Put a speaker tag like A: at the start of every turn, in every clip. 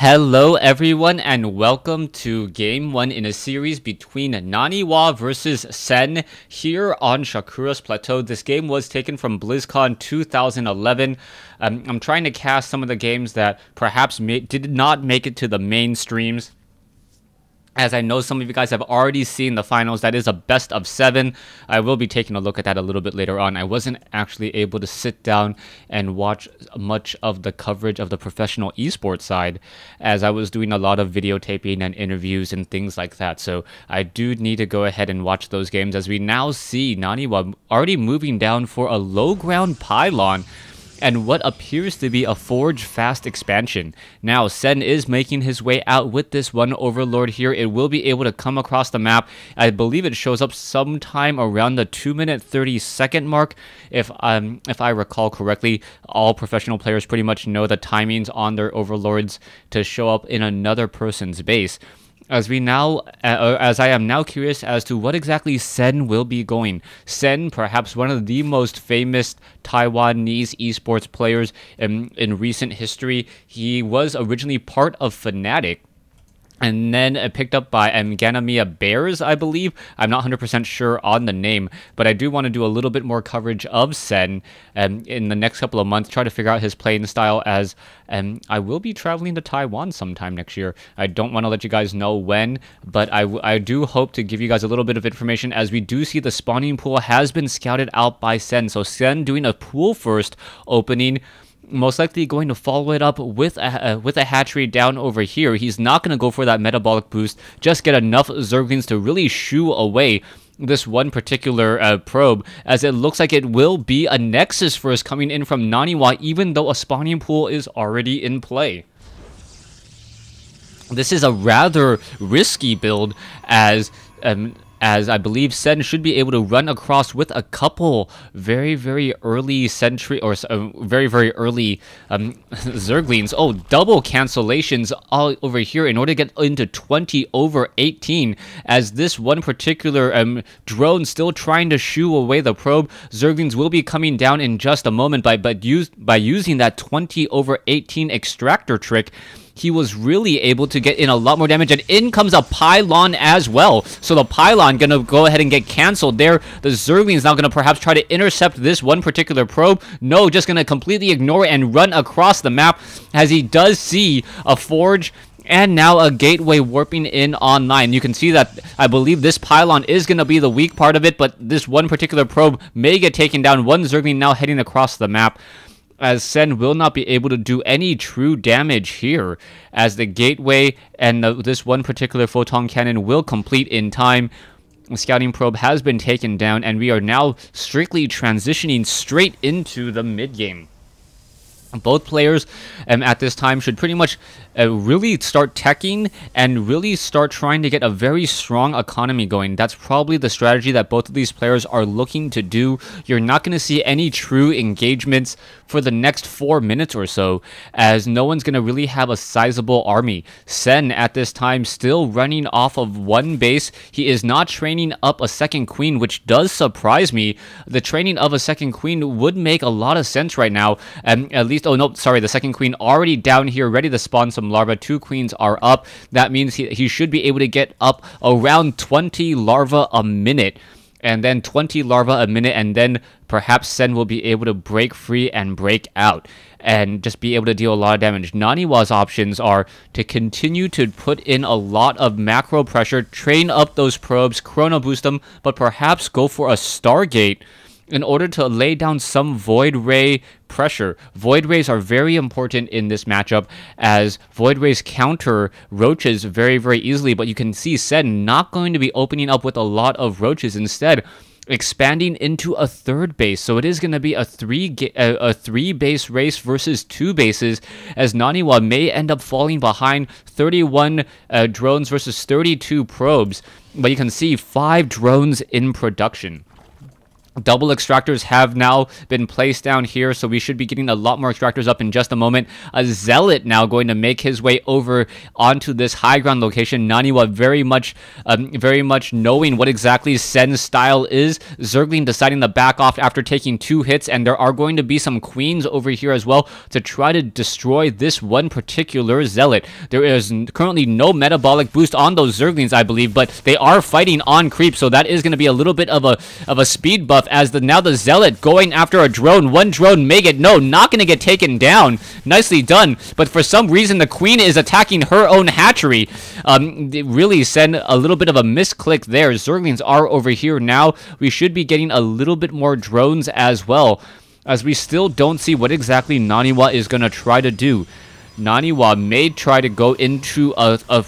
A: Hello everyone and welcome to game 1 in a series between Naniwa versus Sen here on Shakura's Plateau. This game was taken from BlizzCon 2011. I'm trying to cast some of the games that perhaps did not make it to the mainstreams. As I know some of you guys have already seen the finals, that is a best of 7. I will be taking a look at that a little bit later on. I wasn't actually able to sit down and watch much of the coverage of the professional esports side, as I was doing a lot of videotaping and interviews and things like that. So I do need to go ahead and watch those games, as we now see Naniwa already moving down for a low ground pylon and what appears to be a Forge fast expansion. Now, Sen is making his way out with this one Overlord here. It will be able to come across the map. I believe it shows up sometime around the 2-minute 30-second mark. If I recall correctly, all professional players pretty much know the timings on their Overlords to show up in another person's base. As I am now curious as to what exactly Sen will be going. Sen, perhaps one of the most famous Taiwanese esports players in recent history. He was originally part of Fnatic, and then picked up by Ganamia Bears, I believe. I'm not 100% sure on the name, but I do want to do a little bit more coverage of Sen in the next couple of months, try to figure out his playing style, as I will be traveling to Taiwan sometime next year. I don't want to let you guys know when, but I do hope to give you guys a little bit of information, as we do see the spawning pool has been scouted out by Sen. So Sen doing a pool first opening, most likely going to follow it up with a hatchery down over here. He's not going to go for that metabolic boost, just get enough Zerglings to really shoo away this one particular probe, as it looks like it will be a Nexus first coming in from Naniwa, even though a spawning pool is already in play. This is a rather risky build, as I believe Sen should be able to run across with a couple very early sentry, or very early Zerglings. Oh, double cancellations all over here in order to get into 20/18, as this one particular drone still trying to shoo away the probe. Zerglings will be coming down in just a moment by using that 20/18 extractor trick. He was really able to get in a lot more damage, and in comes a pylon as well. So the pylon gonna go ahead and get canceled there. The Zergling is now gonna perhaps try to intercept this one particular probe. No, just gonna completely ignore it and run across the map, as he does see a Forge and now a gateway warping in online. You can see that I believe this pylon is going to be the weak part of it, but this one particular probe may get taken down. One Zergling now heading across the map, as Sen will not be able to do any true damage here, as the gateway and this one particular photon cannon will complete in time. The scouting probe has been taken down, and we are now strictly transitioning straight into the mid-game. Both players at this time should pretty much really start teching and really start trying to get a very strong economy going. That's probably the strategy that both of these players are looking to do. You're not going to see any true engagements for the next 4 minutes or so, as no one's going to really have a sizable army. Sen at this time still running off of one base. He is not training up a second queen, which does surprise me. The training of a second queen would make a lot of sense right now. At least, oh no, sorry, the second queen already down here ready to spawn some larvae. 2 queens are up. That means he should be able to get up around 20 larvae a minute, and then 20 larvae a minute, and then perhaps Sen will be able to break free and break out and just be able to deal a lot of damage. Naniwa's options are to continue to put in a lot of macro pressure, train up those probes, chrono boost them, but perhaps go for a Stargate in order to lay down some Void Ray pressure. Void Rays are very important in this matchup, as Void Rays counter roaches very easily, but you can see Sen not going to be opening up with a lot of roaches, instead expanding into a third base. So it is going to be a three base race versus 2 bases, as Naniwa may end up falling behind. 31 drones versus 32 probes, but you can see 5 drones in production. Double extractors have now been placed down here, so we should be getting a lot more extractors up in just a moment. A zealot now going to make his way over onto this high ground location. Naniwa very much knowing what exactly Sen's style is. Zergling deciding to back off after taking 2 hits, and there are going to be some queens over here as well to try to destroy this one particular zealot. There is currently no metabolic boost on those Zerglings, I believe, but they are fighting on creep, so that is going to be a little bit of a speed buff as now the zealot going after a drone. One drone may get, no, not going to get taken down. Nicely done. But for some reason, the queen is attacking her own hatchery. Really send a little bit of a misclick there. Zerglings are over here now. We should be getting a little bit more drones as well, as we still don't see what exactly Naniwa is going to try to do. Naniwa may try to go into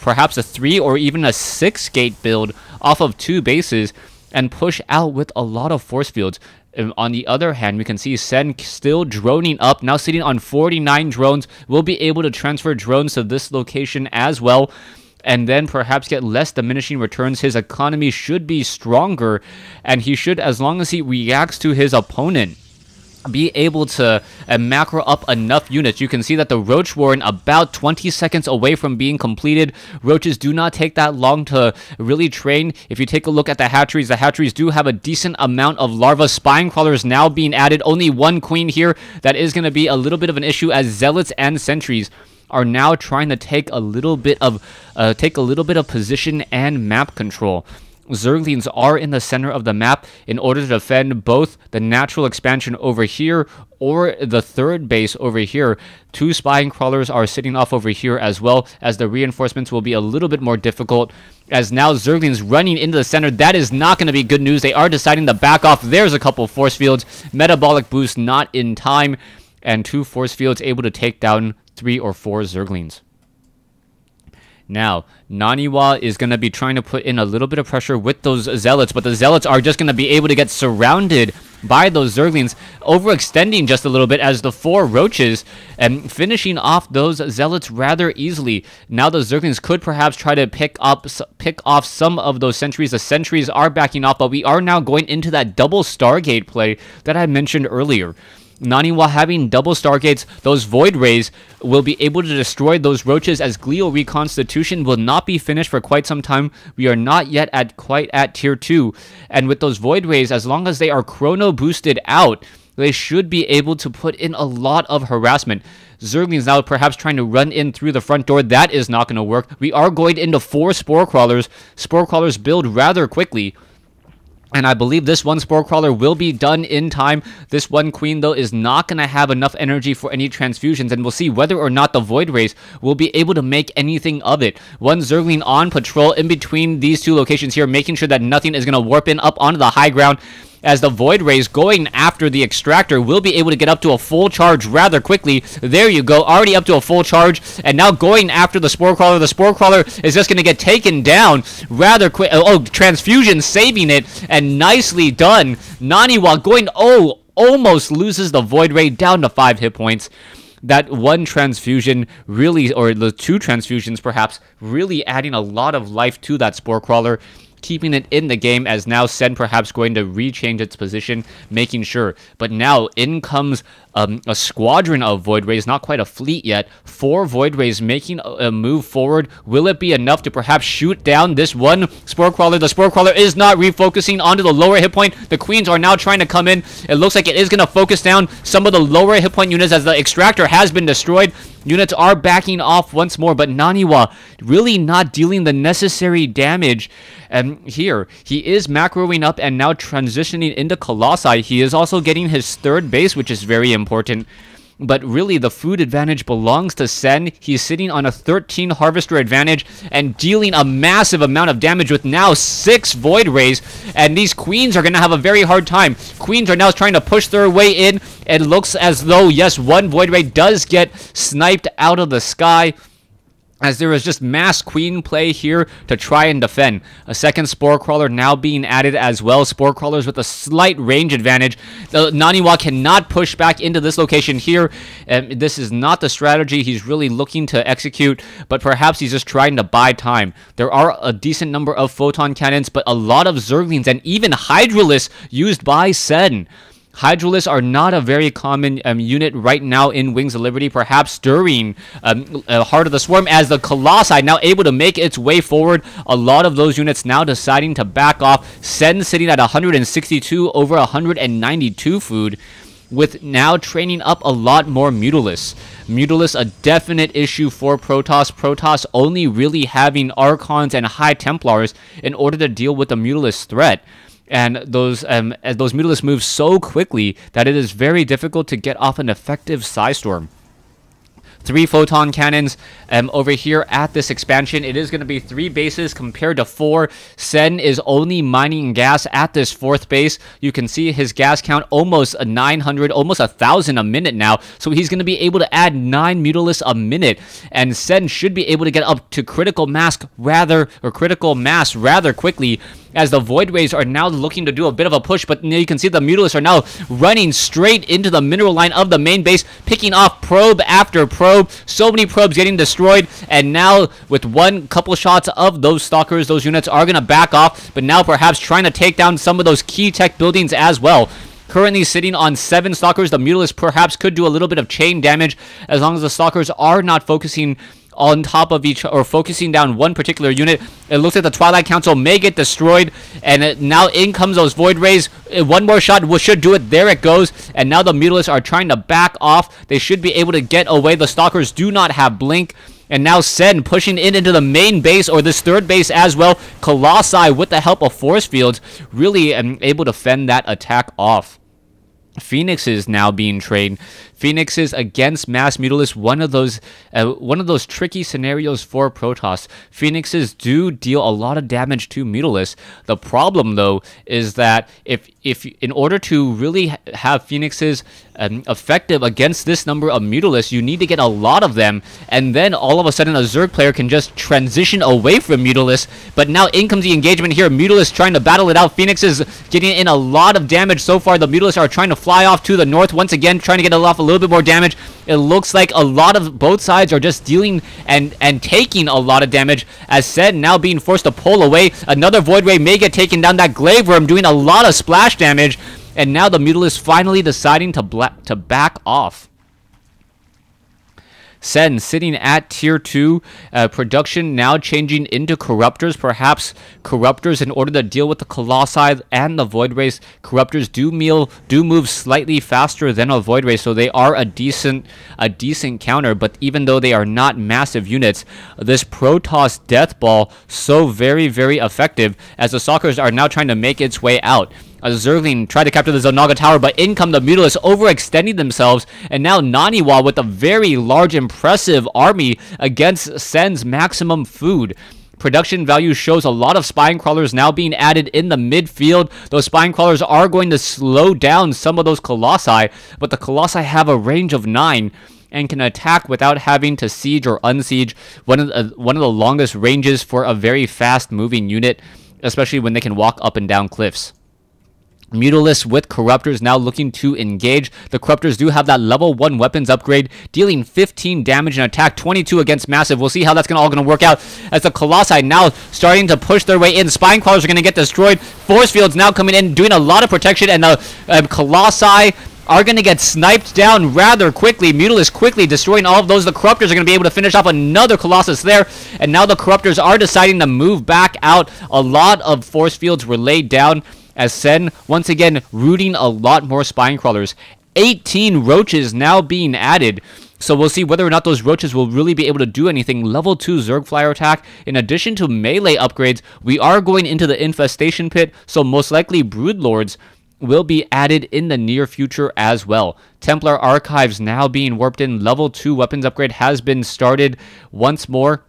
A: perhaps a 3 or even a 6 gate build off of 2 bases and push out with a lot of force fields. On the other hand, we can see Sen still droning up, now sitting on 49 drones. We'll be able to transfer drones to this location as well, and then perhaps get less diminishing returns. His economy should be stronger, and he should, as long as he reacts to his opponent, be able to macro up enough units. You can see that the Roach Warren about 20 seconds away from being completed. Roaches do not take that long to really train. If you take a look at the hatcheries do have a decent amount of larva. Spine crawlers now being added. Only 1 queen here. That is going to be a little bit of an issue, as zealots and sentries are now trying to take a little bit of position and map control. Zerglings are in the center of the map in order to defend both the natural expansion over here or the 3rd base over here. 2 spine crawlers are sitting off over here as well, as the reinforcements will be a little bit more difficult, as now Zerglings running into the center. That is not going to be good news. They are deciding to back off. There's a couple force fields. Metabolic boost not in time, and 2 force fields able to take down 3 or 4 Zerglings. Now, Naniwa is going to be trying to put in a little bit of pressure with those zealots, but the zealots are just going to be able to get surrounded by those Zerglings, overextending just a little bit as the 4 roaches and finishing off those zealots rather easily. Now the Zerglings could perhaps try to pick off some of those sentries. The sentries are backing off, but we are now going into that double Stargate play that I mentioned earlier. Naniwa having double Stargates, those Void Rays will be able to destroy those roaches, as Glio Reconstitution will not be finished for quite some time. We are not yet quite at tier 2, and with those Void Rays, as long as they are chrono boosted out, they should be able to put in a lot of harassment. Zerglings now perhaps trying to run in through the front door. That is not going to work. We are going into 4 Spore Crawlers. Spore Crawlers build rather quickly, and I believe this 1 Spore Crawler will be done in time. This 1 Queen, though, is not going to have enough energy for any transfusions, and we'll see whether or not the Void Rays will be able to make anything of it. 1 Zergling on patrol in between these 2 locations here, making sure that nothing is going to warp in up onto the high ground, as the Void Rays going after the Extractor will be able to get up to a full charge rather quickly. There you go, already up to a full charge, and now going after the Spore Crawler. The Spore Crawler is just going to get taken down rather quick. Oh, Transfusion saving it, and nicely done. Naniwa going, almost loses the Void Ray down to 5 hit points. That 1 transfusion really, or the 2 transfusions perhaps, really adding a lot of life to that Spore Crawler, keeping it in the game, as now Sen perhaps going to rechange its position, making sure. But now in comes a squadron of Void Rays, not quite a fleet yet. 4 Void Rays making a move forward. Will it be enough to perhaps shoot down this 1 Spore Crawler? The Spore Crawler is not refocusing onto the lower hit point. The Queens are now trying to come in. It looks like it is going to focus down some of the lower hit point units, as the Extractor has been destroyed. Units are backing off once more, but Naniwa really not dealing the necessary damage. And here, he is macroing up and now transitioning into Colossi. He is also getting his 3rd base, which is very important. But really, the food advantage belongs to Sen. He's sitting on a 13 Harvester advantage and dealing a massive amount of damage with now 6 Void Rays. And these Queens are going to have a very hard time. Queens are now trying to push their way in. It looks as though, yes, 1 Void Ray does get sniped out of the sky. as there is just mass queen play here to try and defend. A second Spore Crawler now being added as well. Spore Crawlers with a slight range advantage. The Naniwa cannot push back into this location here. This is not the strategy he's really looking to execute, but perhaps he's just trying to buy time. There are a decent number of Photon Cannons, but a lot of Zerglings and even Hydralisks used by Sen. Hydralisks are not a very common unit right now in Wings of Liberty, perhaps during Heart of the Swarm, as the Colossi now able to make its way forward. A lot of those units now deciding to back off. Sen sitting at 162 over 192 food, with now training up a lot more Mutalisks. Mutalisks a definite issue for Protoss. Protoss only really having Archons and High Templars in order to deal with the Mutalisk threat. And those Mutalisks move so quickly that it is very difficult to get off an effective Psystorm. 3 Photon Cannons over here at this expansion. It is going to be 3 bases compared to 4. Sen is only mining gas at this 4th base. You can see his gas count almost 900, almost 1,000 a minute now. So he's going to be able to add 9 Mutalisks a minute. And Sen should be able to get up to critical mass rather quickly, as the Void Rays are now looking to do a bit of a push, but you can see the Mutalisks are now running straight into the mineral line of the main base, picking off probe after probe. So many probes getting destroyed, and now with one couple shots of those Stalkers, those units are going to back off, but now perhaps trying to take down some of those key tech buildings as well. Currently sitting on 7 Stalkers, the Mutalisks perhaps could do a little bit of chain damage as long as the Stalkers are not focusing on top of each, or focusing down one particular unit. It looks like the Twilight Council may get destroyed, and now in comes those Void Rays. One more shot should do it. There it goes, and now the Mutalisks are trying to back off. They should be able to get away. The Stalkers do not have blink, and now Sen pushing in into the main base, or this 3rd base as well. Colossi, with the help of force fields, really able to fend that attack off. Phoenixes now being trained. Phoenixes against mass Mutalisks, one of those tricky scenarios for Protoss. Phoenixes do deal a lot of damage to Mutalisks. The problem, though, is that if in order to really have Phoenixes effective against this number of Mutalisks, you need to get a lot of them, and then all of a sudden a Zerg player can just transition away from Mutalisks. But now in comes the engagement here. Mutalisks trying to battle it out. Phoenixes getting in a lot of damage so far. The Mutalisks are trying to fly off to the north once again, trying to get off a little bit more damage. It looks like a lot of both sides are just dealing and taking a lot of damage, as Sen now being forced to pull away. Another Void Ray may get taken down. That Glaive Worm doing a lot of splash damage, and now the Mutalisks finally deciding to back off. Sen sitting at tier 2, production now changing into Corruptors, perhaps Corruptors in order to deal with the Colossi and the Void Rays. Corruptors do move slightly faster than a Void Ray, so they are a decent counter, but even though they are not massive units, this Protoss Death Ball so very, very effective, as the Stalkers are now trying to make its way out. A Zergling tried to capture the Zonaga Tower, but in come the Mutalisks, overextending themselves, and now Naniwa with a very large, impressive army against Sen's maximum food. Production value shows a lot of Spine Crawlers now being added in the midfield. Those Spine Crawlers are going to slow down some of those Colossi, but the Colossi have a range of 9 and can attack without having to siege or unsiege. One of the longest ranges for a very fast-moving unit, especially when they can walk up and down cliffs. Mutalisks with Corruptors now looking to engage. The Corruptors do have that level 1 weapons upgrade, dealing 15 damage and attack, 22 against massive. We'll see how that's all going to work out, as the Colossi now starting to push their way in. Spine Crawlers are going to get destroyed. Force Fields now coming in, doing a lot of protection, and the Colossi are going to get sniped down rather quickly. Mutalisks quickly destroying all of those. The Corruptors are going to be able to finish off another Colossus there, and now the Corruptors are deciding to move back out. A lot of force fields were laid down, as Sen, once again, rooting a lot more Spine Crawlers. 18 Roaches now being added. So we'll see whether or not those Roaches will really be able to do anything. Level 2 Zerg Flyer attack. In addition to melee upgrades, we are going into the Infestation Pit, so most likely Broodlords will be added in the near future as well. Templar Archives now being warped in. Level 2 weapons upgrade has been started once more.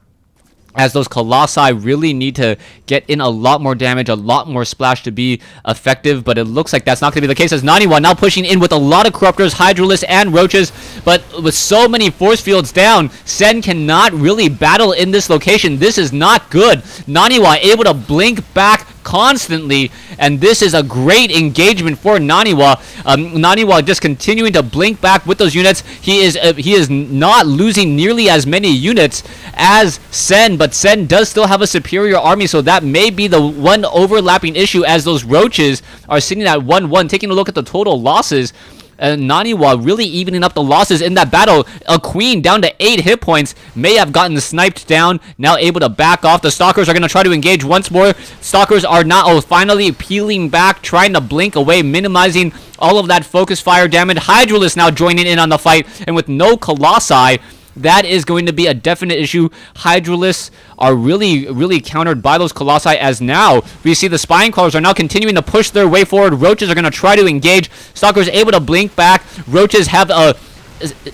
A: as those Colossi really need to get in a lot more damage, a lot more splash to be effective, but it looks like that's not going to be the case, as Naniwa now pushing in with a lot of Corruptors, Hydralisks, and Roaches, but with so many force fields down, Sen cannot really battle in this location. This is not good. Naniwa able to blink back constantly, and this is a great engagement for Naniwa. Naniwa just continuing to blink back with those units. He is not losing nearly as many units as Sen, but Sen does still have a superior army, so that may be the one overlapping issue, as those Roaches are sitting at 1-1. Taking a look at the total losses, Naniwa really evening up the losses in that battle. A queen down to 8 hit points, may have gotten sniped down, now able to back off. The Stalkers are going to try to engage once more. Stalkers are now finally peeling back, trying to blink away, minimizing all of that focus fire damage. Hydralisk now joining in on the fight, and with no Colossi, that is going to be a definite issue. Hydralisks are really countered by those Colossi, as now we see the Spine Crawlers are now continuing to push their way forward. Roaches are going to try to engage. Stalkers able to blink back. Roaches have a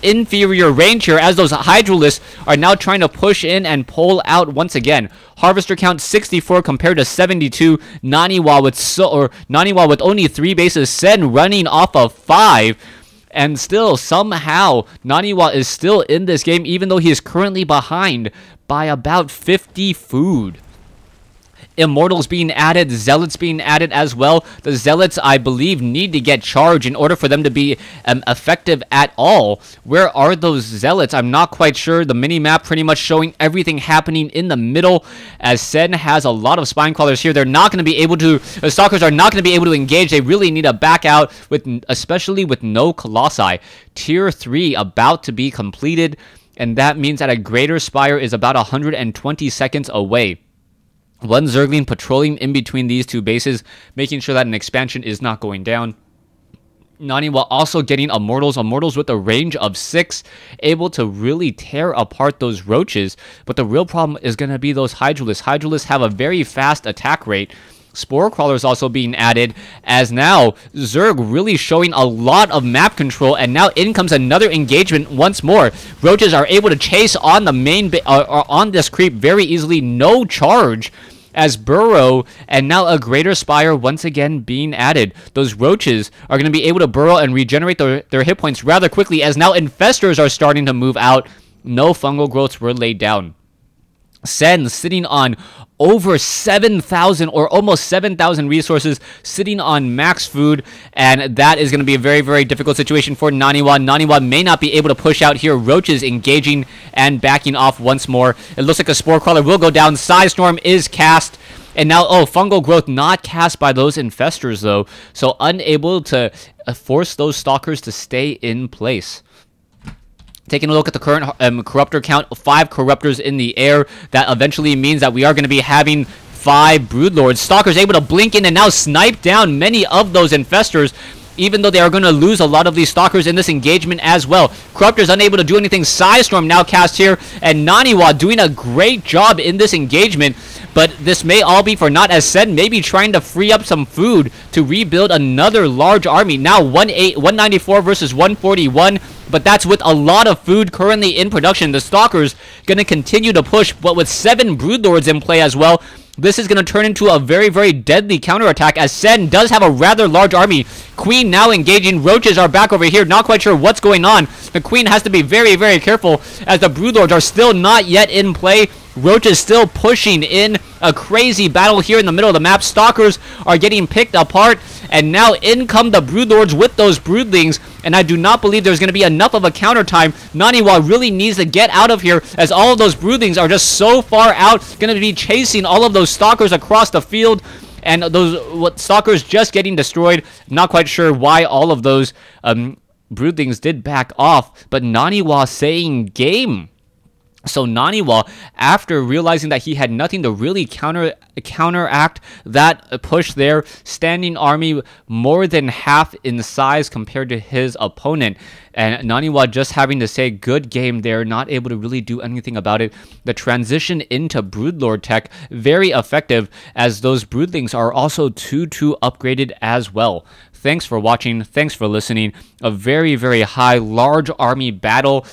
A: inferior range here, as those Hydralisks are now trying to push in and pull out once again. Harvester count 64 compared to 72. Naniwa with only 3 bases. Sen running off of 5. And still, somehow, Naniwa is still in this game, even though he is currently behind by about 50 food. Immortals being added, Zealots being added as well. The Zealots, I believe, need to get charged in order for them to be effective at all. Where are those Zealots? I'm not quite sure. The mini-map pretty much showing everything happening in the middle, as Sen has a lot of Spine Crawlers here. They're not going to be able to, the Stalkers are not going to be able to engage. They really need to back out, especially with no Colossi. Tier 3 about to be completed, and that means that a Greater Spire is about 120 seconds away. One Zergling patrolling in between these two bases, making sure that an expansion is not going down. Naniwa also getting Immortals with a range of 6, able to really tear apart those Roaches. But the real problem is going to be those Hydralisks. Hydralisks have a very fast attack rate. Spore Crawlers also being added, as now Zerg really showing a lot of map control, and now in comes another engagement once more. Roaches are able to chase on the main on this creep very easily, no charge, as Burrow and now a Greater Spire once again being added. Those Roaches are going to be able to burrow and regenerate their hit points rather quickly, as now Infestors are starting to move out. No fungal growths were laid down. Sen sitting on over 7,000 or almost 7,000 resources, sitting on max food, and that is going to be a very difficult situation for Naniwa. Naniwa may not be able to push out here. Roaches engaging and backing off once more. It looks like a Spore Crawler will go down. Storm is cast. And now, fungal growth not cast by those Infestors though, so unable to force those Stalkers to stay in place. Taking a look at the current Corruptor count, 5 Corruptors in the air. That eventually means that we are going to be having 5 Broodlords. Stalkers able to blink in and now snipe down many of those Infestors, even though they are going to lose a lot of these Stalkers in this engagement as well. Corruptors unable to do anything. Storm now cast here, and Naniwa doing a great job in this engagement. But this may all be for naught, as Sen may be trying to free up some food to rebuild another large army. Now 194 versus 141, but that's with a lot of food currently in production. The Stalkers going to continue to push, but with 7 Broodlords in play as well. This is going to turn into a very deadly counterattack, as Sen does have a rather large army. Queen now engaging. Roaches are back over here. Not quite sure what's going on. The Queen has to be very careful, as the Broodlords are still not yet in play. Roaches still pushing in a crazy battle here in the middle of the map. Stalkers are getting picked apart, and now in come the Broodlords with those Broodlings, and I do not believe there's going to be enough of a counter time. Naniwa really needs to get out of here, as all of those Broodlings are just so far out, going to be chasing all of those Stalkers across the field, and those Stalkers just getting destroyed. Not quite sure why all of those Broodlings did back off, but Naniwa saying game. So Naniwa, after realizing that he had nothing to really counteract that push there, standing army more than half in size compared to his opponent, and Naniwa just having to say good game there, not able to really do anything about it. The transition into Broodlord tech, very effective, as those Broodlings are also 2-2 upgraded as well. thanks for watching. Thanks for listening. A very, very high, large army battle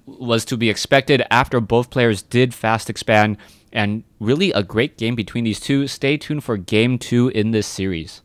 A: was to be expected after both players did fast expand. And really a great game between these two. Stay tuned for game 2 in this series.